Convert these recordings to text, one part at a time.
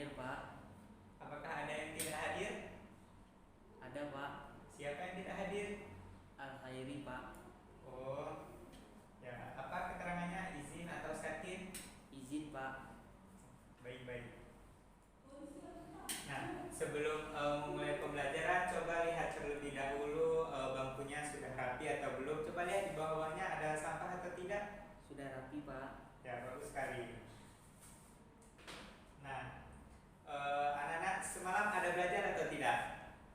Hadir, Pak. Apakah ada yang tidak hadir? Ada, Pak. Siapa yang tidak hadir? Al-Khairi, Pak. Oh, ya. Apa keterangannya? Izin atau sakin? Izin, Pak. Baik-baik. Nah, sebelum memulai pembelajaran, coba lihat terlebih dahulu bangkunya sudah rapi atau belum. Coba lihat di bawahnya ada sampah atau tidak. Sudah rapi, Pak. Ya, bagus sekali. Nah, anak-anak semalam ada belajar atau tidak?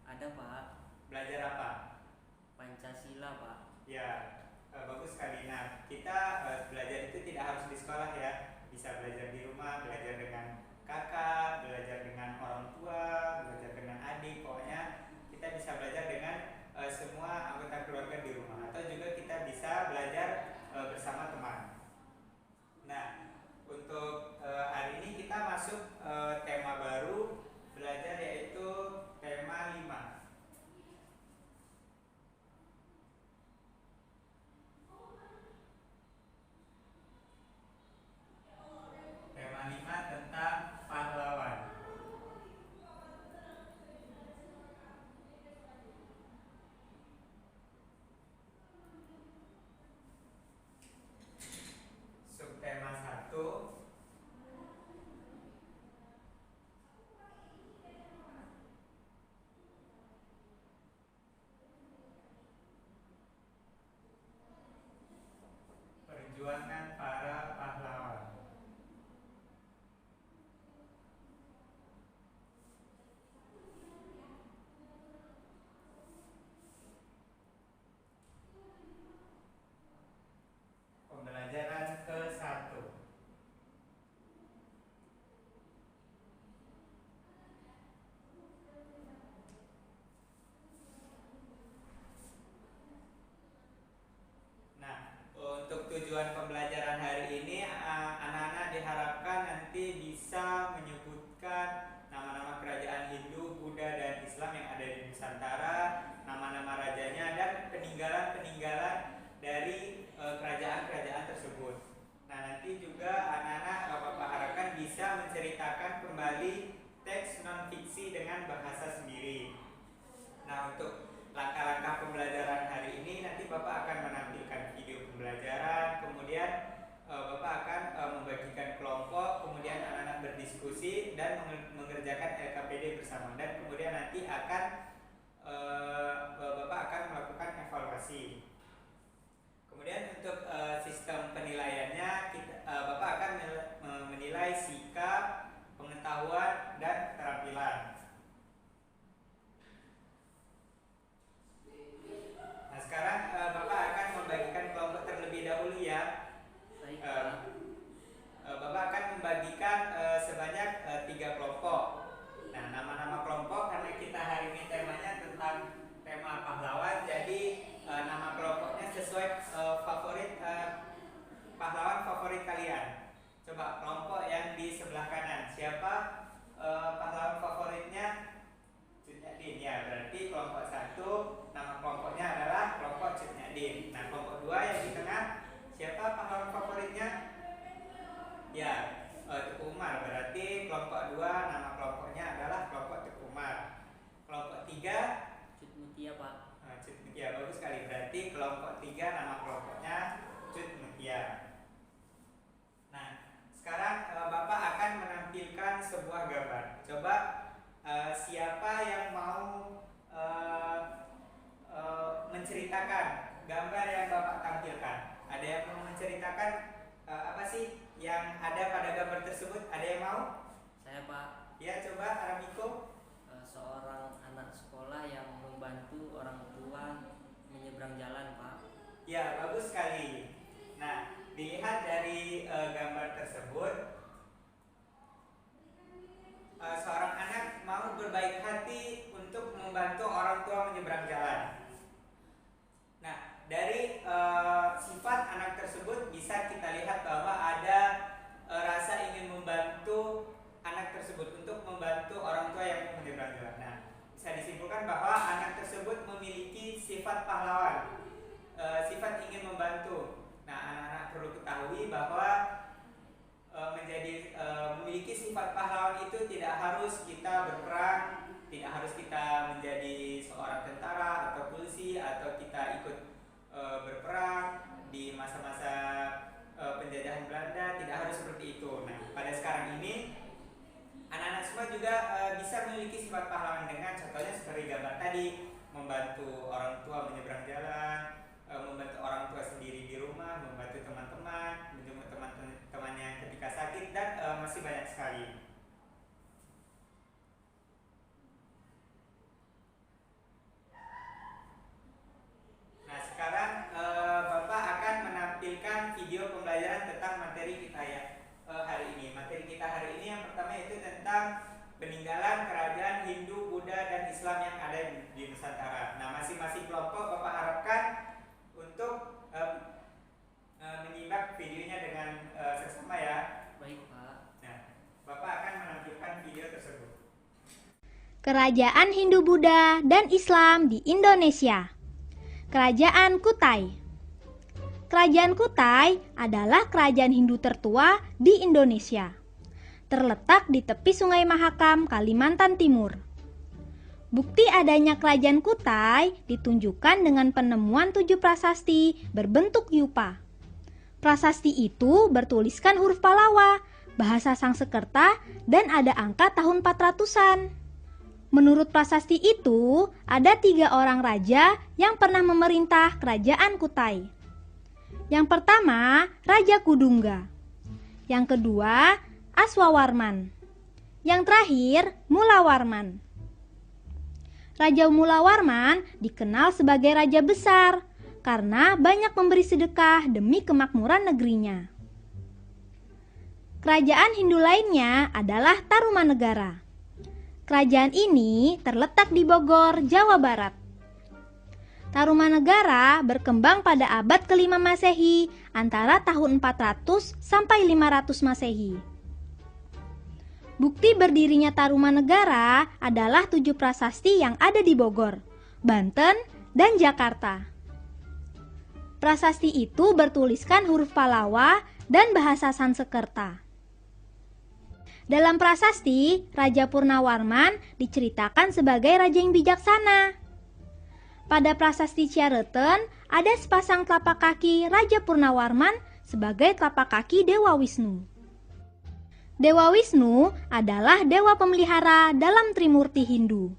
Ada, Pak. Belajar apa? Pancasila, Pak. Ya, bagus sekali. Nah, kita belajar itu tidak harus di sekolah ya. Bisa belajar di rumah, belajar dengan kakak, belajar dengan orang tua, belajar dengan adik. Pokoknya kita bisa belajar dengan semua anggota keluarga di rumah. Atau juga kita bisa belajar bersama teman. Nah, untuk hari ini kita masuk tema baru belajar, yaitu tema 5. Tema 5 tentang pahlawan. Subtema 1, perjuangan para pahlawan. Pembelajaran ke-1. Nah, untuk tujuan pembelajaran hari ini, anak-anak diharapkan nanti bisa menyebutkan nama-nama kerajaan Hindu, Buddha, dan Islam yang ada di Nusantara, nama-nama rajanya, dan peninggalan-peninggalan dari kerajaan-kerajaan tersebut. Nah, nanti juga anak-anak Bapak harapkan bisa menceritakan kembali teks non-fiksi dengan bahasa sendiri. Nah, untuk langkah-langkah pembelajaran hari ini, nanti Bapak akan menampilkan video pembelajaran, kemudian Bapak akan membagikan kelompok, kemudian anak-anak berdiskusi dan mengerjakan LKPD bersama, dan kemudian nanti akan Bapak akan melakukan evaluasi. Kemudian untuk sistem penilaiannya, Bapak akan menilai sikap, pengetahuan, dan keterampilan. Nah, sekarang Bapak akan membagikan kelompok terlebih dahulu ya. Baik, Pak. Bapak akan membagikan sebanyak 3 kelompok. Nah, nama-nama kelompok, karena kita hari ini temanya tentang tema pahlawan, jadi nama kelompoknya sesuai favorit pahlawan favorit kalian. Coba kelompok yang di sebelah kanan, siapa pahlawan favoritnya? Cut Nyak-Dien. Ya, berarti kelompok 1 nama kelompoknya adalah kelompok Cut Nyak-Dien. Nah, kelompok 2 yang di tengah, siapa pahlawan favoritnya? Ya, Teku Umar. Berarti kelompok 2 nama kelompoknya adalah kelompok Teku Umar. Kelompok 3 Cut Mutia, Pak. Cut Mutia. Bagus sekali. Berarti kelompok 3 nama kelompoknya Cut Mutia. Nah, sekarang Bapak akan menampilkan sebuah gambar. Coba siapa yang mau menceritakan gambar yang Bapak tampilkan? Ada yang mau menceritakan apa sih yang ada pada gambar tersebut? Ada yang mau? Saya, Pak. Ya, coba Aramiko. Seorang anak sekolah yang membantu orang tua menyeberang jalan, Pak. Ya, bagus sekali. Nah, dilihat dari gambar tersebut, seorang anak mau berbaik hati untuk membantu orang tua menyeberang jalan. Nah, dari sifat anak tersebut bisa kita lihat bahwa ada rasa ingin membantu anak tersebut untuk membantu orang tua yang menyeberang jalan. Nah, bisa disimpulkan bahwa anak tersebut memiliki sifat pahlawan, sifat ingin membantu. Nah, anak-anak perlu ketahui bahwa memiliki sifat pahlawan itu tidak harus kita berperang, tidak harus kita menjadi seorang tentara atau polisi atau kita ikut berperang di masa-masa penjajahan Belanda, tidak harus seperti itu. Nah, pada sekarang ini anak-anak semua juga bisa memiliki sifat pahlawan dengan contohnya seperti gambar tadi, membantu orang tua menyeberang jalan, membantu orang tua sendiri di rumah, membantu teman-teman, menjemput teman-teman yang ketika sakit, dan masih banyak sekali. Nah, sekarang Bapak akan menampilkan video pembelajaran tentang materi kita hari ini. Materi kita hari ini yang pertama itu tentang peninggalan kerajaan Hindu, Buddha, dan Islam yang ada di Nusantara. Nah, masing-masing kelompok Bapak harapkan untuk menyimak videonya dengan seksama ya. Baik, Pak. Nah, Bapak akan menampilkan video tersebut. Kerajaan Hindu, Buddha, dan Islam di Indonesia. Kerajaan Kutai. Kerajaan Kutai adalah kerajaan Hindu tertua di Indonesia. Terletak di tepi Sungai Mahakam, Kalimantan Timur. Bukti adanya kerajaan Kutai ditunjukkan dengan penemuan 7 prasasti berbentuk yupa. Prasasti itu bertuliskan huruf Palawa, bahasa Sangsekerta, dan ada angka tahun 400-an. Menurut prasasti itu, ada 3 orang raja yang pernah memerintah kerajaan Kutai. Yang pertama, Raja Kudungga. Yang kedua, Aswawarman. Yang terakhir, Mulawarman. Raja Mulawarman dikenal sebagai raja besar karena banyak memberi sedekah demi kemakmuran negerinya. Kerajaan Hindu lainnya adalah Tarumanegara. Kerajaan ini terletak di Bogor, Jawa Barat. Tarumanegara berkembang pada abad ke-5 Masehi antara tahun 400 sampai 500 Masehi. Bukti berdirinya Tarumanegara adalah 7 prasasti yang ada di Bogor, Banten, dan Jakarta. Prasasti itu bertuliskan huruf Palawa dan bahasa Sansekerta. Dalam prasasti, Raja Purnawarman diceritakan sebagai raja yang bijaksana. Pada prasasti Ciareten, ada sepasang telapak kaki Raja Purnawarman sebagai telapak kaki Dewa Wisnu. Dewa Wisnu adalah dewa pemelihara dalam Trimurti Hindu.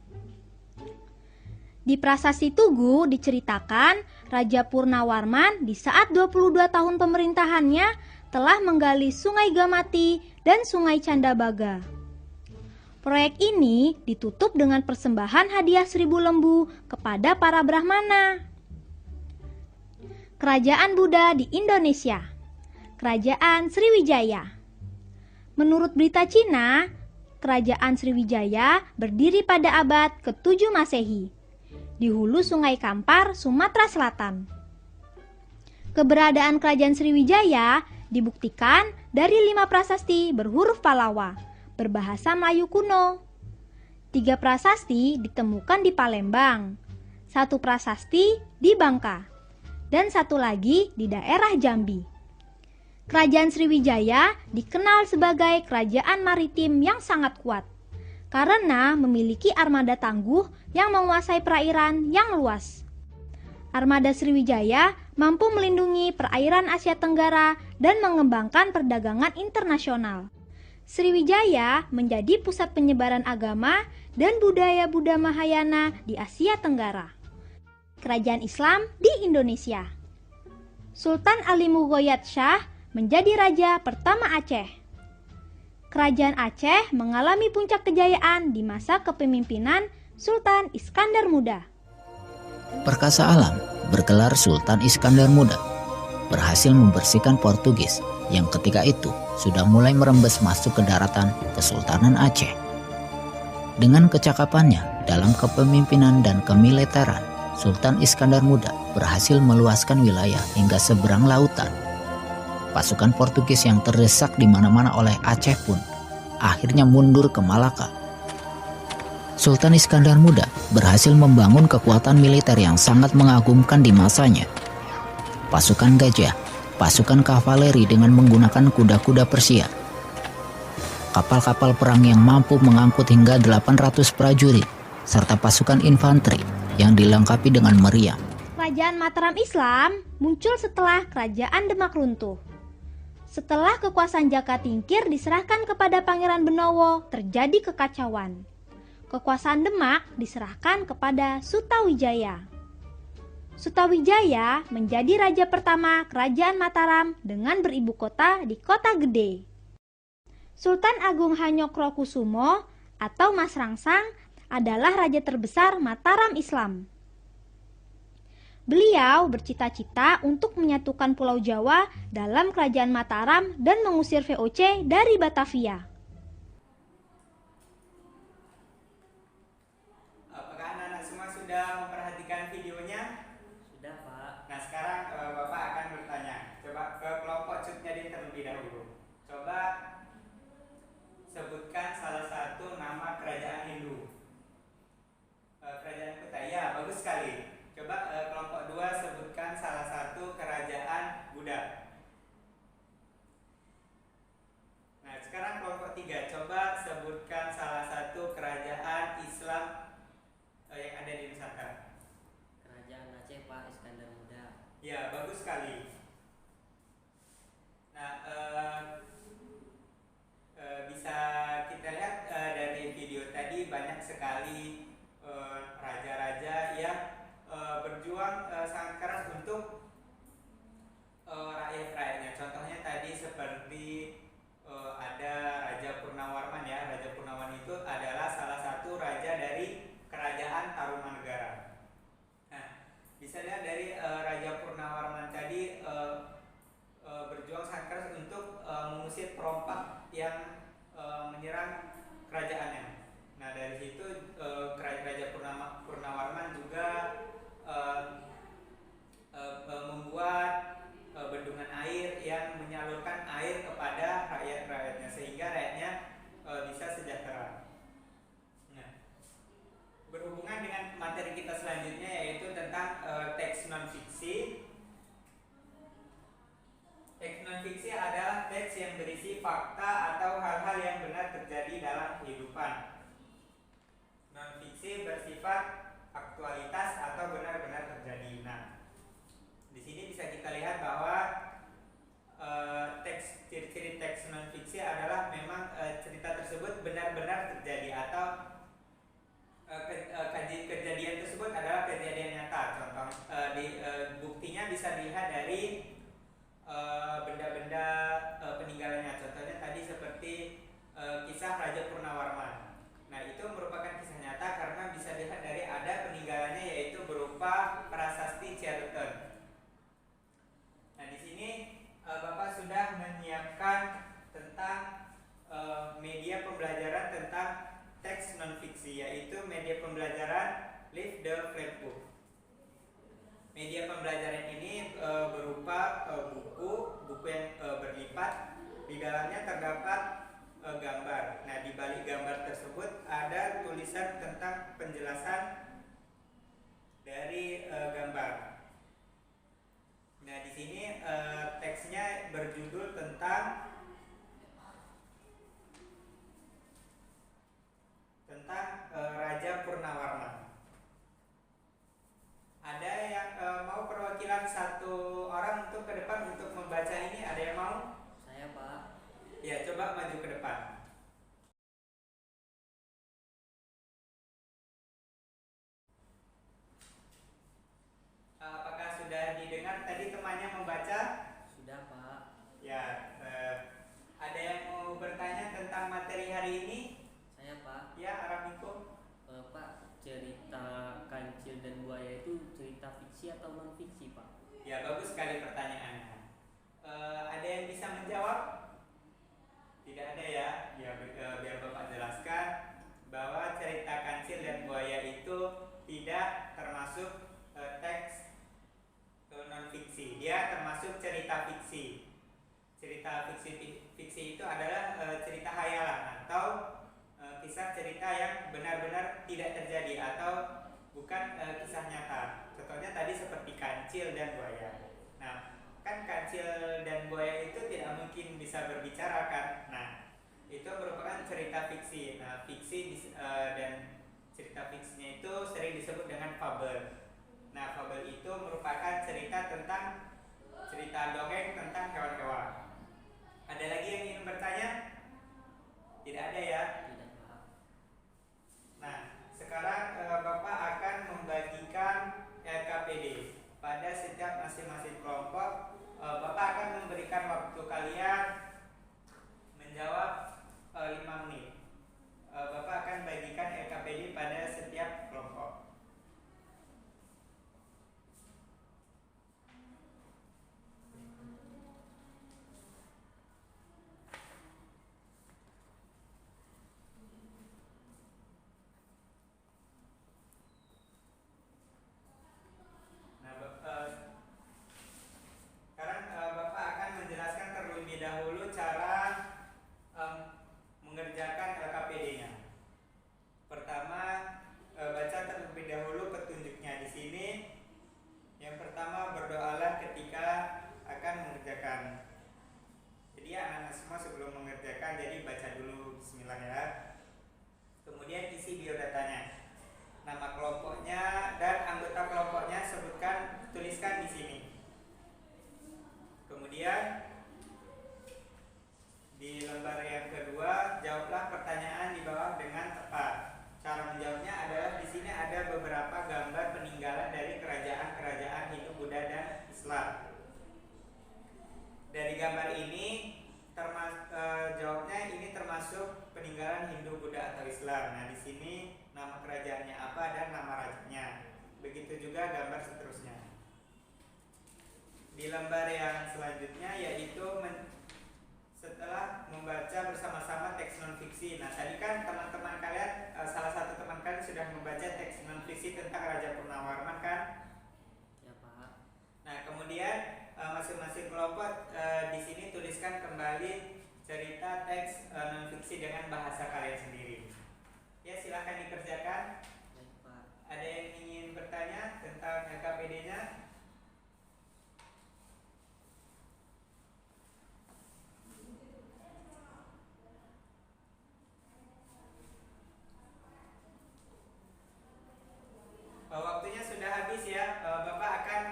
Di prasasti Tugu diceritakan Raja Purnawarman di saat 22 tahun pemerintahannya telah menggali Sungai Gamati dan Sungai Candabaga. Proyek ini ditutup dengan persembahan hadiah 1000 lembu kepada para Brahmana. Kerajaan Buddha di Indonesia. Kerajaan Sriwijaya. Menurut berita Cina, Kerajaan Sriwijaya berdiri pada abad ke-7 Masehi di hulu Sungai Kampar, Sumatera Selatan. Keberadaan Kerajaan Sriwijaya dibuktikan dari 5 prasasti berhuruf Palawa, berbahasa Melayu kuno. 3 prasasti ditemukan di Palembang, 1 prasasti di Bangka, dan 1 lagi di daerah Jambi. Kerajaan Sriwijaya dikenal sebagai kerajaan maritim yang sangat kuat karena memiliki armada tangguh yang menguasai perairan yang luas. Armada Sriwijaya mampu melindungi perairan Asia Tenggara dan mengembangkan perdagangan internasional. Sriwijaya menjadi pusat penyebaran agama dan budaya Buddha Mahayana di Asia Tenggara. Kerajaan Islam di Indonesia. Sultan Alimugoyat Shah menjadi raja pertama Aceh. Kerajaan Aceh mengalami puncak kejayaan di masa kepemimpinan Sultan Iskandar Muda. Perkasa alam bergelar Sultan Iskandar Muda berhasil membersihkan Portugis yang ketika itu sudah mulai merembes masuk ke daratan Kesultanan Aceh. Dengan kecakapannya dalam kepemimpinan dan kemiliteran, Sultan Iskandar Muda berhasil meluaskan wilayah hingga seberang lautan. Pasukan Portugis yang terdesak di mana-mana oleh Aceh pun akhirnya mundur ke Malaka. Sultan Iskandar Muda berhasil membangun kekuatan militer yang sangat mengagumkan di masanya. Pasukan gajah, pasukan kavaleri dengan menggunakan kuda-kuda Persia, kapal-kapal perang yang mampu mengangkut hingga 800 prajurit, serta pasukan infanteri yang dilengkapi dengan meriam. Kerajaan Mataram Islam muncul setelah Kerajaan Demak runtuh. Setelah kekuasaan Jaka Tingkir diserahkan kepada Pangeran Benowo, terjadi kekacauan. Kekuasaan Demak diserahkan kepada Sutawijaya. Sutawijaya menjadi raja pertama Kerajaan Mataram dengan beribu kota di Kota Gede. Sultan Agung Hanyokrokusumo atau Mas Rangsang adalah raja terbesar Mataram Islam. Beliau bercita-cita untuk menyatukan Pulau Jawa dalam Kerajaan Mataram dan mengusir VOC dari Batavia. Apakah anak-anak semua sudah memperhatikan videonya? Sudah, Pak. Nah, sekarang Bapak akan bertanya. Coba ke kelompok Cutnyadin terlebih dahulu. Coba sebutkan salah satu nama kerajaan Hindu. Kerajaan Kutai. Ya, bagus sekali. Coba kelompok 2 sebutkan salah satu kerajaan Buddha. Nah, sekarang kelompok 3 coba sebutkan salah satu kerajaan Islam yang ada di Nusantara. Kerajaan Aceh, Pak, Iskandar Muda. Ya, bagus sekali. Nah, bisa kita lihat dari video tadi banyak sekali raja-raja yang berjuang sangat keras untuk rakyat-rakyatnya. Contohnya tadi seperti ada Raja Purnawarman ya. Raja Purnawarman itu adalah salah satu raja dari Kerajaan Tarumanegara. Nah, bisa lihat dari Raja Purnawarman tadi berjuang sangat keras untuk mengusir perompak yang menyerang kerajaannya. Nah, dari situ Raja Purnawarman juga membuat bendungan air yang menyalurkan air kepada rakyat-rakyatnya sehingga rakyatnya bisa sejahtera. Nah, berhubungan dengan materi kita selanjutnya yaitu tentang teks non-fiksi. Teks non-fiksi adalah teks yang berisi fakta atau hal-hal yang benar terjadi dalam kehidupan. Non-fiksi bersifat aktualitas atau benar-benar terjadi. Nah, di sini bisa kita lihat bahwa ciri-ciri teks non-fiksi adalah memang cerita tersebut benar-benar terjadi atau kejadian tersebut adalah kejadian nyata. Contoh buktinya bisa dilihat dari benda-benda peninggalannya. Contohnya tadi seperti kisah Raja Purnawarman. Nah, itu merupakan kisah nyata karena bisa dilihat dari ada peninggalannya yaitu berupa prasasti Cileton. Nah, di sini Bapak sudah menyiapkan tentang media pembelajaran tentang teks non-fiksi, yaitu media pembelajaran Live the Flipbook. Media pembelajaran ini berupa buku yang berlipat. Di dalamnya terdapat gambar. Nah, di balik gambar tersebut ada tulisan tentang penjelasan dari gambar. Nah, di sini teksnya berjudul tentang Raja Purnawarman. Ada yang mau perwakilan satu orang untuk ke depan untuk membaca ini? Ada yang mau? Saya, Pak. Ya, coba maju ke depan. Apakah sudah didengar tadi temannya membaca? Sudah, Pak. Ya, ada yang mau bertanya tentang materi hari ini? Saya, Pak. Ya, Aramiko. Pak, cerita kancil dan buaya itu cerita fiksi atau non fiksi, Pak? Ya, bagus sekali pertanyaannya. Ada yang bisa menjawab? Tidak ada ya. Ya, biar Bapak jelaskan bahwa cerita kancil dan buaya itu tidak termasuk teks non fiksi. Dia termasuk cerita fiksi. Cerita fiksi itu adalah cerita hayalan atau kisah cerita yang benar-benar tidak terjadi atau bukan kisah nyata. Contohnya tadi seperti kancil dan buaya. Nah, kan kancil dan buaya itu tidak mungkin bisa berbicara kan. Nah, itu merupakan cerita fiksi. Nah, dan cerita fiksinya itu sering disebut dengan fabel. Nah, fabel itu merupakan cerita dongeng tentang hewan-hewan. Ada lagi yang ingin bertanya? Tidak ada ya? Tidak, Pak. Nah, sekarang Bapak akan membagikan LKPD pada setiap masing-masing kelompok. Bapak akan memberikan waktu kalian menjawab 5 menit. Bapak akan bagikan LKPD pada setiap kelompok. Sekarang Bapak akan menjelaskan terlebih dahulu cara mengerjakan LKPD-nya. Pertama, baca terlebih dahulu petunjuknya di sini. Yang pertama, berdoalah ketika akan mengerjakan. Jadi anak-anak semua sebelum mengerjakan, jadi baca dulu Bismillah ya. Kemudian isi biodatanya, nama kelompoknya dan anggota kelompoknya tuliskan di sini. Kemudian di lembar yang kedua, jawablah pertanyaan di bawah dengan tepat. Cara menjawabnya adalah di sini ada beberapa gambar peninggalan dari kerajaan-kerajaan Hindu, Buddha, dan Islam. Dari gambar ini jawabnya ini termasuk peninggalan Hindu, Buddha, atau Islam. Nah, di sini nama kerajaannya apa dan nama rajanya. Begitu juga gambar seterusnya. Di lembar yang selanjutnya yaitu setelah membaca bersama-sama teks non fiksi. Nah, tadi kan teman-teman kalian, salah satu teman kalian sudah membaca teks non fiksi tentang Raja Purnawarman kan? Ya, Pak. Nah, kemudian masing-masing kelompok di sini tuliskan kembali cerita teks non fiksi dengan bahasa kalian sendiri. Ya, silahkan dikerjakan. Baik, Pak. Ada yang ingin bertanya tentang LKPD-nya? Waktunya sudah habis ya. Bapak akan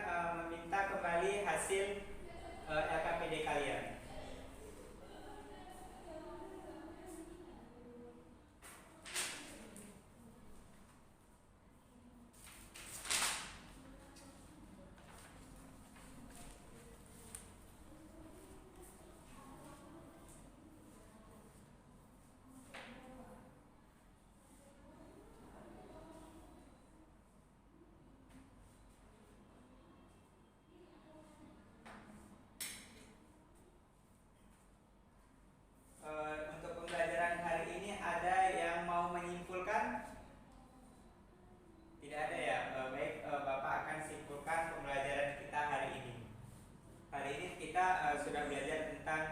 meminta kembali hasil LKPD kalian. Untuk pembelajaran hari ini ada yang mau menyimpulkan? Tidak ada ya. Baik, Bapak akan simpulkan pembelajaran kita hari ini. Hari ini kita sudah belajar tentang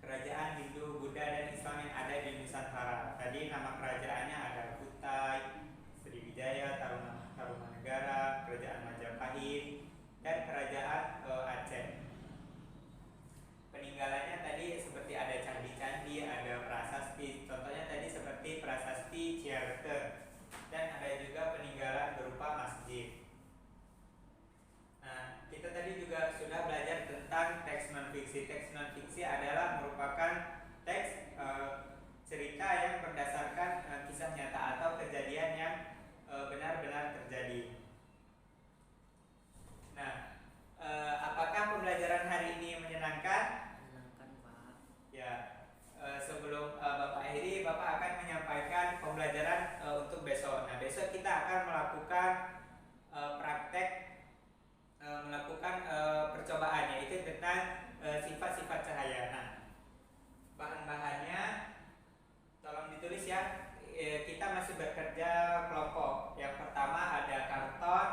kerajaan Hindu, Buddha, dan Islam yang ada di Nusantara. Tadi nama kerajaannya ada Kutai, Sriwijaya, Tarumanegara, Kerajaan Majapahit, dan Kerajaan Aceh. Peninggalannya tadi seperti ada candi-candi, ada prasasti. Contohnya tadi seperti prasasti Ciarte, dan ada juga peninggalan berupa masjid. Nah, kita tadi juga sudah belajar tentang teks non fiksi. Teks non fiksi adalah merupakan teks cerita yang berdasarkan kisah nyata atau kejadian yang benar-benar terjadi. Nah, apakah pembelajaran hari ini menyenangkan? Menyenangkan, Pak. Ya, sebelum Bapak akhiri, Bapak akan menyampaikan pembelajaran untuk besok. Nah, besok kita akan melakukan praktek, melakukan percobaan, yaitu tentang sifat-sifat cahaya. Nah, bahan-bahannya tolong ditulis ya. Kita masih bekerja kelompok. Yang pertama ada karton,